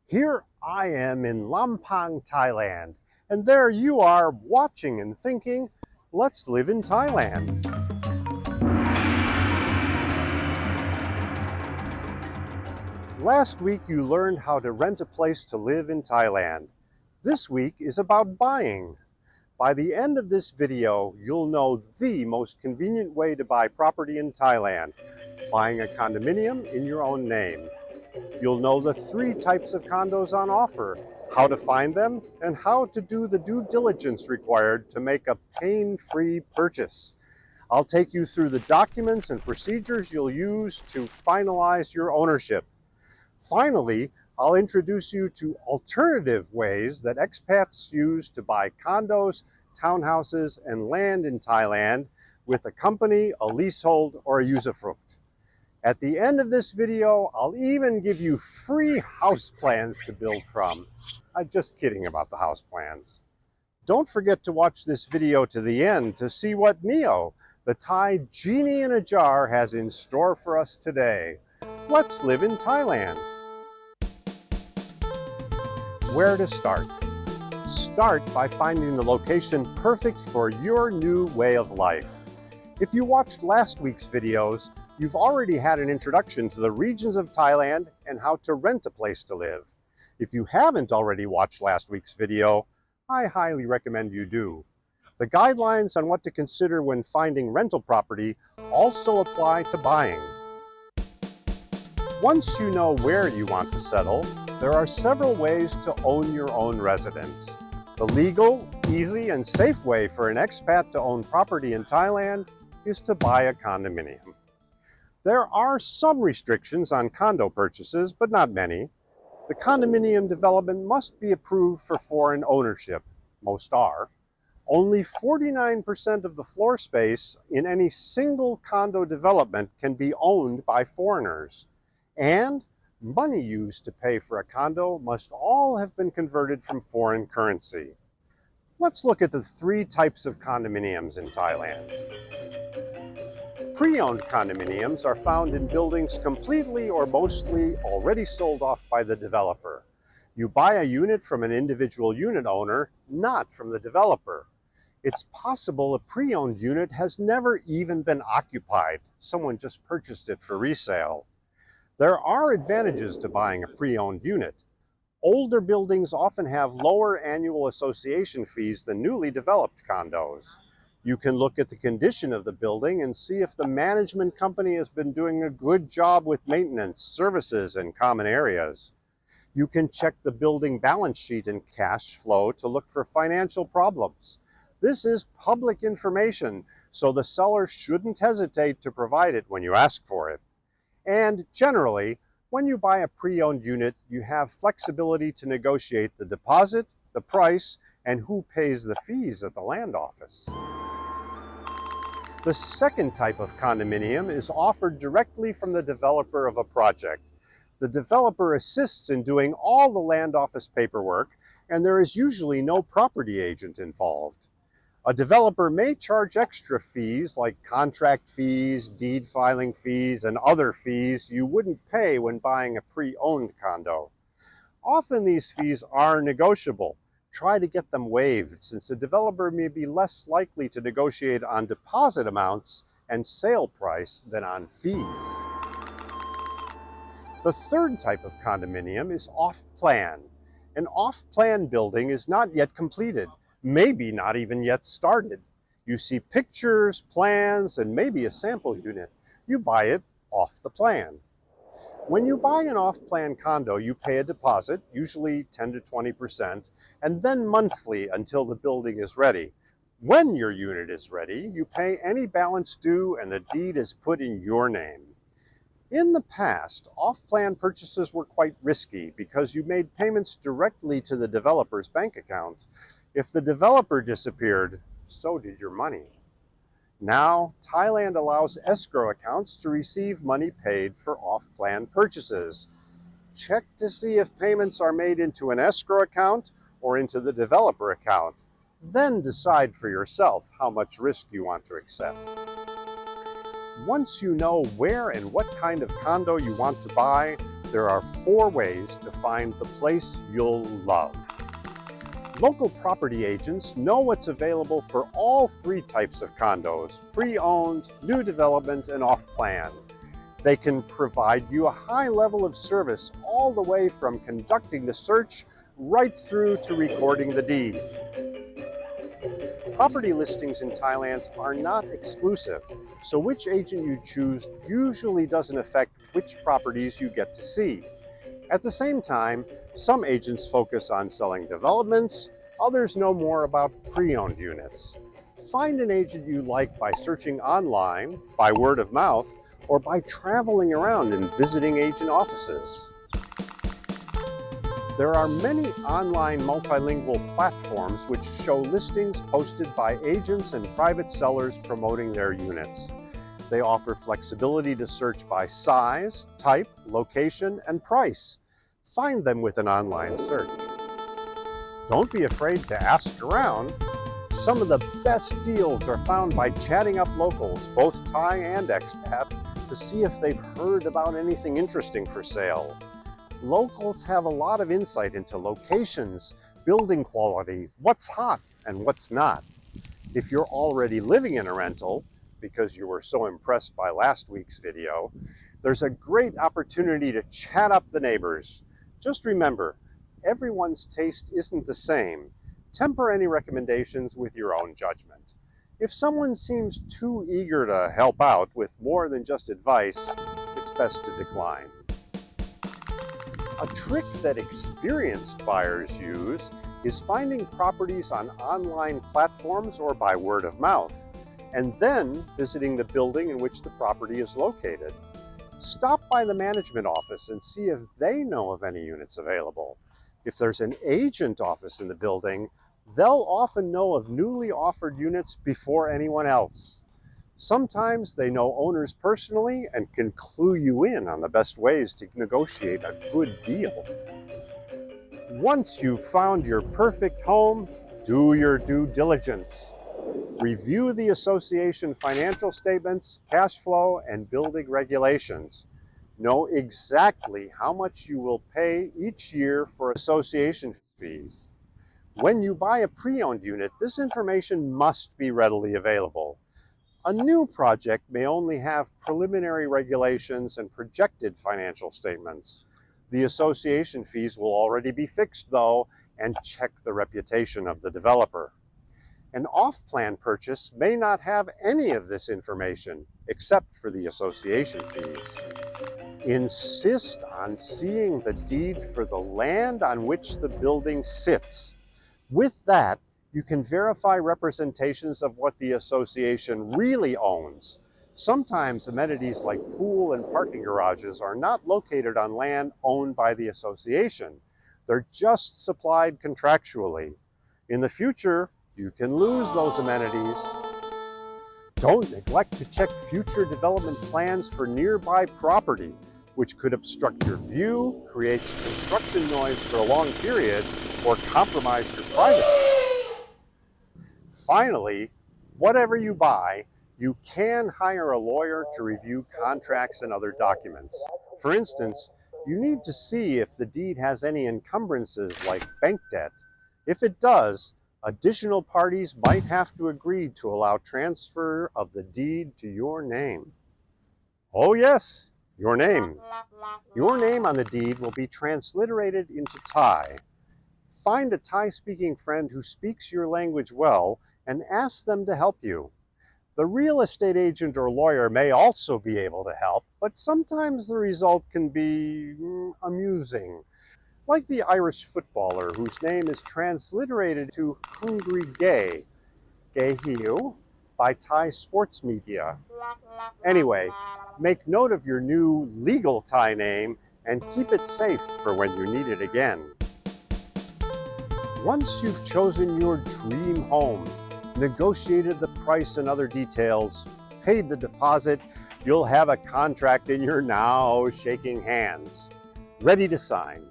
Here I am in Lampang, Thailand, and there you are watching and thinking, let's live in Thailand. Last week you learned how to rent a place to live in Thailand. This week is about buying. By the end of this video, you'll know the most convenient way to buy property in Thailand, buying a condominium in your own name. You'll know the 3 types of condos on offer, how to find them, and how to do the due diligence required to make a pain-free purchase. I'll take you through the documents and procedures you'll use to finalize your ownership. Finally, I'll introduce you to alternative ways that expats use to buy condos, townhouses, and land in Thailand with a company, a leasehold, or a usufruct. At the end of this video, I'll even give you free house plans to build from. I'm just kidding about the house plans. Don't forget to watch this video to the end to see what Nieow, the Thai genie in a jar, has in store for us today. Let's live in Thailand. Where to start? Start by finding the location perfect for your new way of life. If you watched last week's videos, you've already had an introduction to the regions of Thailand and how to rent a place to live. If you haven't already watched last week's video, I highly recommend you do. The guidelines on what to consider when finding rental property also apply to buying. Once you know where you want to settle, there are several ways to own your own residence. The legal, easy, and safe way for an expat to own property in Thailand is to buy a condominium. There are some restrictions on condo purchases, but not many. The condominium development must be approved for foreign ownership. Most are. Only 49% of the floor space in any single condo development can be owned by foreigners. And money used to pay for a condo must all have been converted from foreign currency. Let's look at the 3 types of condominiums in Thailand. Pre-owned condominiums are found in buildings completely or mostly already sold off by the developer. You buy a unit from an individual unit owner, not from the developer. It's possible a pre-owned unit has never even been occupied. Someone just purchased it for resale. There are advantages to buying a pre-owned unit. Older buildings often have lower annual association fees than newly developed condos. You can look at the condition of the building and see if the management company has been doing a good job with maintenance, services, and common areas. You can check the building balance sheet and cash flow to look for financial problems. This is public information, so the seller shouldn't hesitate to provide it when you ask for it. And generally, when you buy a pre-owned unit, you have flexibility to negotiate the deposit, the price, and who pays the fees at the land office. The second type of condominium is offered directly from the developer of a project. The developer assists in doing all the land office paperwork, and there is usually no property agent involved. A developer may charge extra fees like contract fees, deed filing fees, and other fees you wouldn't pay when buying a pre-owned condo. Often these fees are negotiable. Try to get them waived, since the developer may be less likely to negotiate on deposit amounts and sale price than on fees. The third type of condominium is off-plan. An off-plan building is not yet completed, maybe not even yet started. You see pictures, plans, and maybe a sample unit. You buy it off the plan. When you buy an off-plan condo, you pay a deposit, usually 10 to 20%, and then monthly until the building is ready. When your unit is ready, you pay any balance due and the deed is put in your name. In the past, off-plan purchases were quite risky because you made payments directly to the developer's bank account. If the developer disappeared, so did your money. Now, Thailand allows escrow accounts to receive money paid for off-plan purchases. Check to see if payments are made into an escrow account or into the developer account. Then decide for yourself how much risk you want to accept. Once you know where and what kind of condo you want to buy, there are 4 ways to find the place you'll love. Local property agents know what's available for all 3 types of condos: pre-owned, new development, and off-plan. They can provide you a high level of service all the way from conducting the search right through to recording the deed. Property listings in Thailand are not exclusive, so which agent you choose usually doesn't affect which properties you get to see. At the same time, some agents focus on selling developments, others know more about pre-owned units. Find an agent you like by searching online, by word of mouth, or by traveling around and visiting agent offices. There are many online multilingual platforms which show listings posted by agents and private sellers promoting their units. They offer flexibility to search by size, type, location, and price. Find them with an online search. Don't be afraid to ask around. Some of the best deals are found by chatting up locals, both Thai and expat, to see if they've heard about anything interesting for sale. Locals have a lot of insight into locations, building quality, what's hot and what's not. If you're already living in a rental, because you were so impressed by last week's video, there's a great opportunity to chat up the neighbors. Just remember, everyone's taste isn't the same. Temper any recommendations with your own judgment. If someone seems too eager to help out with more than just advice, it's best to decline. A trick that experienced buyers use is finding properties on online platforms or by word of mouth, and then visiting the building in which the property is located. Stop by the management office and see if they know of any units available. If there's an agent office in the building, they'll often know of newly offered units before anyone else. Sometimes they know owners personally and can clue you in on the best ways to negotiate a good deal. Once you've found your perfect home, do your due diligence. Review the association financial statements, cash flow, and building regulations. Know exactly how much you will pay each year for association fees. When you buy a pre-owned unit, this information must be readily available. A new project may only have preliminary regulations and projected financial statements. The association fees will already be fixed though, and check the reputation of the developer. An off-plan purchase may not have any of this information, except for the association fees. Insist on seeing the deed for the land on which the building sits. With that, you can verify representations of what the association really owns. Sometimes amenities like pool and parking garages are not located on land owned by the association. They're just supplied contractually. In the future, you can lose those amenities. Don't neglect to check future development plans for nearby property, which could obstruct your view, create construction noise for a long period, or compromise your privacy. Finally, whatever you buy, you can hire a lawyer to review contracts and other documents. For instance, you need to see if the deed has any encumbrances like bank debt. If it does, additional parties might have to agree to allow transfer of the deed to your name. Oh yes, your name. Your name on the deed will be transliterated into Thai. Find a Thai-speaking friend who speaks your language well and ask them to help you. The real estate agent or lawyer may also be able to help, but sometimes the result can be amusing. Like the Irish footballer whose name is transliterated to Hungry Gay, Gay Hiu, by Thai sports media. Anyway, make note of your new legal Thai name and keep it safe for when you need it again. Once you've chosen your dream home, negotiated the price and other details, paid the deposit, you'll have a contract in your now shaking hands, ready to sign.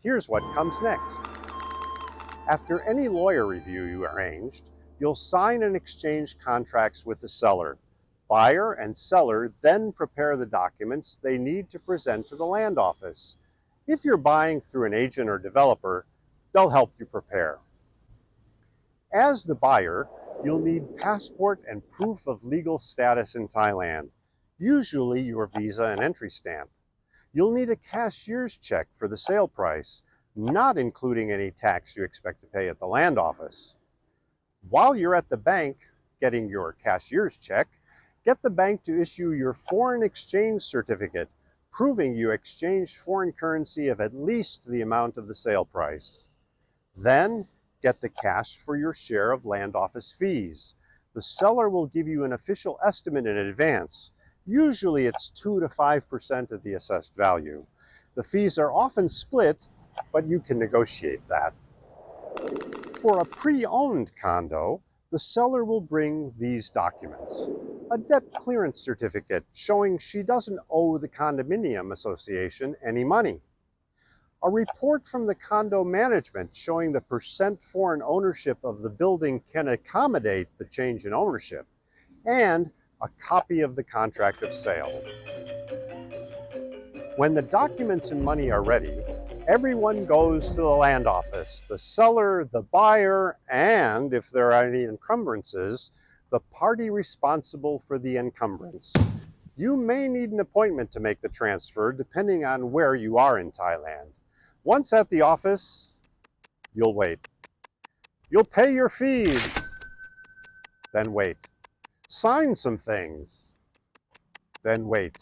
Here's what comes next. After any lawyer review you arranged, you'll sign and exchange contracts with the seller. Buyer and seller then prepare the documents they need to present to the land office. If you're buying through an agent or developer, they'll help you prepare. As the buyer, you'll need passport and proof of legal status in Thailand, usually your visa and entry stamp. You'll need a cashier's check for the sale price, not including any tax you expect to pay at the land office. While you're at the bank getting your cashier's check, get the bank to issue your foreign exchange certificate, proving you exchanged foreign currency of at least the amount of the sale price. Then, get the cash for your share of land office fees. The seller will give you an official estimate in advance. Usually it's 2 to 5% of the assessed value. The fees are often split, but you can negotiate that. For a pre-owned condo, the seller will bring these documents. A debt clearance certificate showing she doesn't owe the Condominium Association any money. A report from the condo management showing the percent foreign ownership of the building can accommodate the change in ownership, and a copy of the contract of sale. When the documents and money are ready, everyone goes to the land office, the seller, the buyer, and if there are any encumbrances, the party responsible for the encumbrance. You may need an appointment to make the transfer depending on where you are in Thailand. Once at the office, you'll wait. You'll pay your fees, then wait. Sign some things, then wait.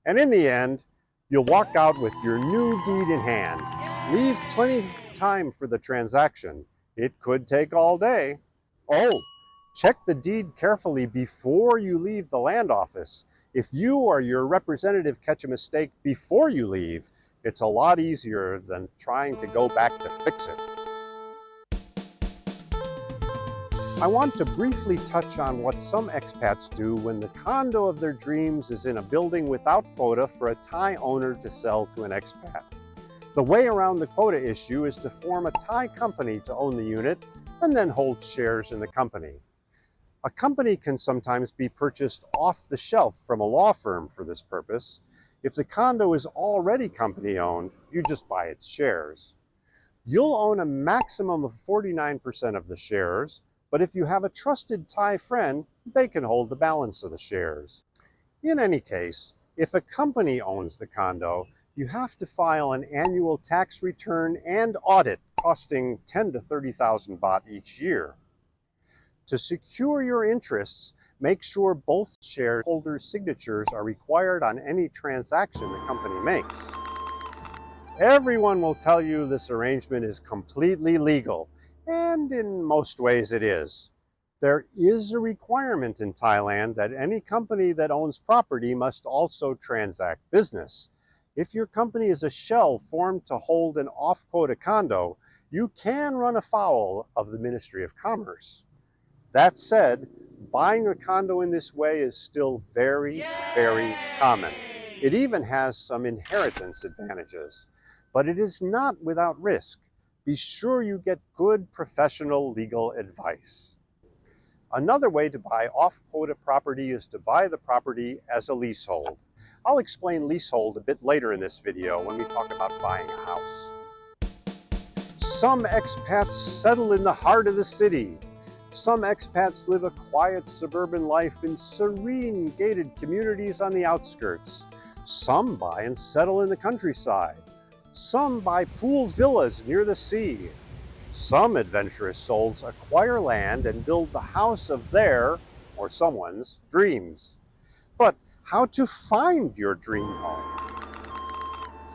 And in the end, you'll walk out with your new deed in hand. Leave plenty of time for the transaction. It could take all day. Oh, check the deed carefully before you leave the land office. If you or your representative catch a mistake before you leave, it's a lot easier than trying to go back to fix it. I want to briefly touch on what some expats do when the condo of their dreams is in a building without quota for a Thai owner to sell to an expat. The way around the quota issue is to form a Thai company to own the unit and then hold shares in the company. A company can sometimes be purchased off the shelf from a law firm for this purpose. If the condo is already company-owned, you just buy its shares. You'll own a maximum of 49% of the shares, but if you have a trusted Thai friend, they can hold the balance of the shares. In any case, if a company owns the condo, you have to file an annual tax return and audit costing 10 to 30,000 baht each year. To secure your interests, make sure both shareholders' signatures are required on any transaction the company makes. Everyone will tell you this arrangement is completely legal, and in most ways it is. There is a requirement in Thailand that any company that owns property must also transact business. If your company is a shell formed to hold an off-quota condo, you can run afoul of the Ministry of Commerce. That said, buying a condo in this way is still very, very common. It even has some inheritance advantages, but it is not without risk. Be sure you get good professional legal advice. Another way to buy off-quota property is to buy the property as a leasehold. I'll explain leasehold a bit later in this video when we talk about buying a house. Some expats settle in the heart of the city. Some expats live a quiet suburban life in serene gated communities on the outskirts. Some buy and settle in the countryside. Some buy pool villas near the sea. Some adventurous souls acquire land and build the house of their, or someone's, dreams. But how to find your dream home?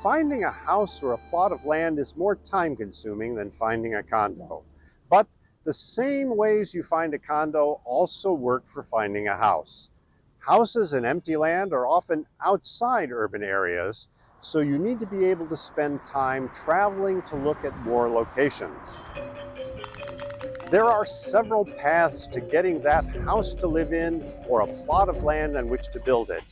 Finding a house or a plot of land is more time-consuming than finding a condo. But the same ways you find a condo also work for finding a house. Houses and empty land are often outside urban areas, so you need to be able to spend time traveling to look at more locations. There are several paths to getting that house to live in or a plot of land on which to build it.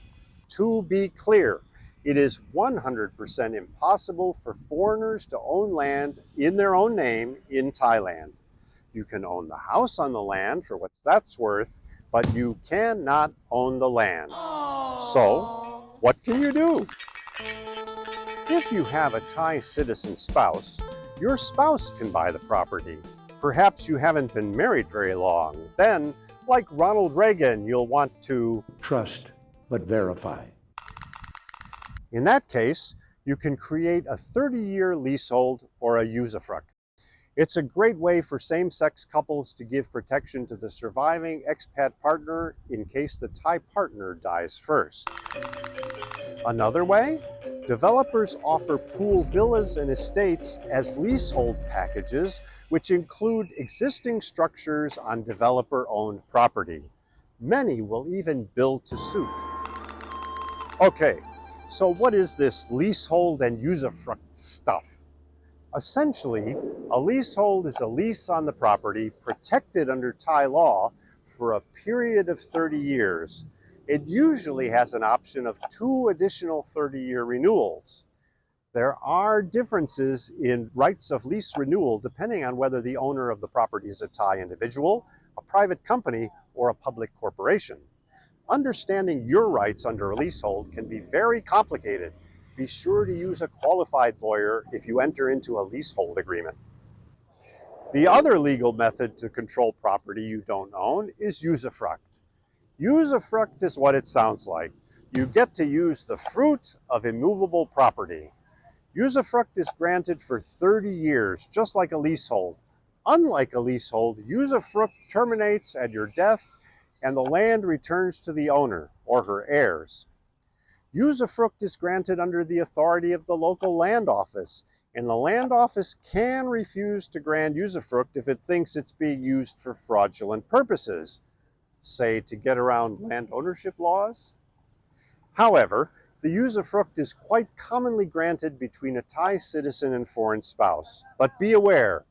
To be clear, it is 100% impossible for foreigners to own land in their own name in Thailand. You can own the house on the land for what that's worth, but you cannot own the land. So, what can you do? If you have a Thai citizen spouse, your spouse can buy the property. Perhaps you haven't been married very long. Then, like Ronald Reagan, you'll want to trust but verify. In that case, you can create a 30-year leasehold or a usufruct. It's a great way for same-sex couples to give protection to the surviving expat partner in case the Thai partner dies first. Another way? Developers offer pool villas and estates as leasehold packages, which include existing structures on developer-owned property. Many will even build to suit. Okay, so what is this leasehold and usufruct stuff? Essentially, a leasehold is a lease on the property protected under Thai law for a period of 30 years. It usually has an option of 2 additional 30-year renewals. There are differences in rights of lease renewal depending on whether the owner of the property is a Thai individual, a private company, or a public corporation. Understanding your rights under a leasehold can be very complicated. Be sure to use a qualified lawyer if you enter into a leasehold agreement. The other legal method to control property you don't own is usufruct. Usufruct is what it sounds like. You get to use the fruit of immovable property. Usufruct is granted for 30 years, just like a leasehold. Unlike a leasehold, usufruct terminates at your death and the land returns to the owner or her heirs. Usufruct is granted under the authority of the local land office, and the land office can refuse to grant usufruct if it thinks it's being used for fraudulent purposes, say to get around land ownership laws. However, the usufruct is quite commonly granted between a Thai citizen and foreign spouse. But be aware,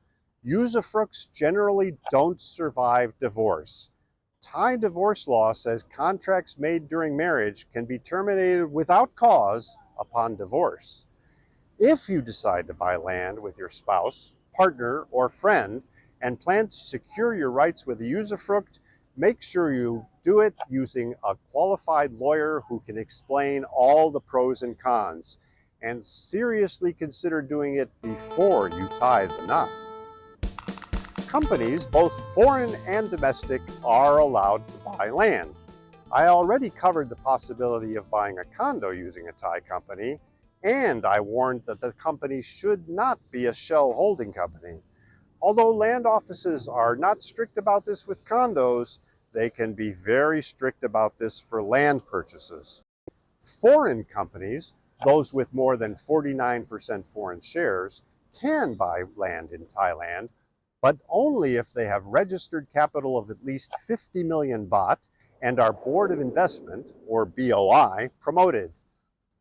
usufructs generally don't survive divorce. Thai divorce law says contracts made during marriage can be terminated without cause upon divorce. If you decide to buy land with your spouse, partner, or friend and plan to secure your rights with a usufruct, make sure you do it using a qualified lawyer who can explain all the pros and cons, and seriously consider doing it before you tie the knot. Companies, both foreign and domestic, are allowed to buy land. I already covered the possibility of buying a condo using a Thai company, and I warned that the company should not be a shell holding company. Although land offices are not strict about this with condos, they can be very strict about this for land purchases. Foreign companies, those with more than 49% foreign shares, can buy land in Thailand, but only if they have registered capital of at least 50 million baht and are Board of Investment, or BOI, promoted.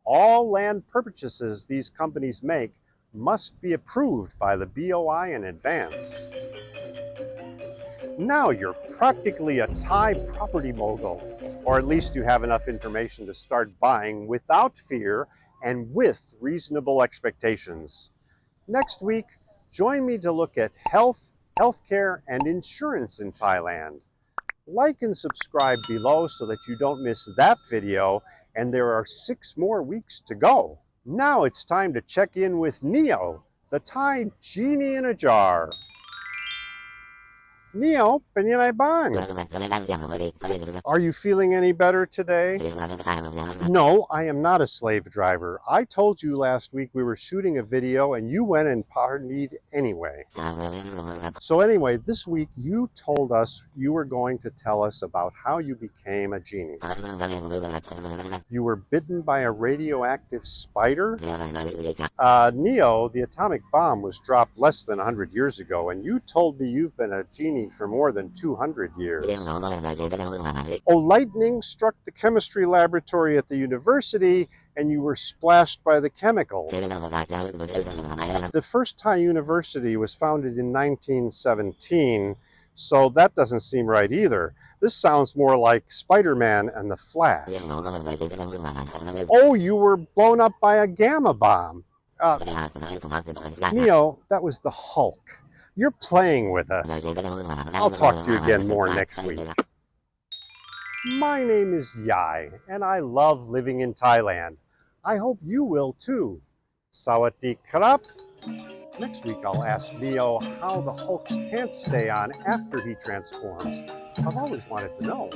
All land purchases these companies make must be approved by the BOI in advance. Now you're practically a Thai property mogul, or at least you have enough information to start buying without fear and with reasonable expectations. Next week, join me to look at health, healthcare, and insurance in Thailand. Like and subscribe below so that you don't miss that video, and there are 6 more weeks to go. Now it's time to check in with Nieow, the Thai genie in a jar. Nieow, เป็นยังไงบ้าง? Are you feeling any better today? No, I am not a slave driver. I told you last week we were shooting a video and you went and partied anyway. So anyway, this week you told us you were going to tell us about how you became a genie. You were bitten by a radioactive spider? Nieow, the atomic bomb was dropped less than 100 years ago, and you told me you've been a genie for more than 200 years. Oh, lightning struck the chemistry laboratory at the university and you were splashed by the chemicals. The first Thai university was founded in 1917, so that doesn't seem right either. This sounds more like Spider-Man and the Flash. Oh, you were blown up by a gamma bomb. Nieow, that was the Hulk. You're playing with us. I'll talk to you again more next week. My name is Yai, and I love living in Thailand. I hope you will too. Sawadee krap. Next week I'll ask Nieow how the Hulk's pants stay on after he transforms. I've always wanted to know.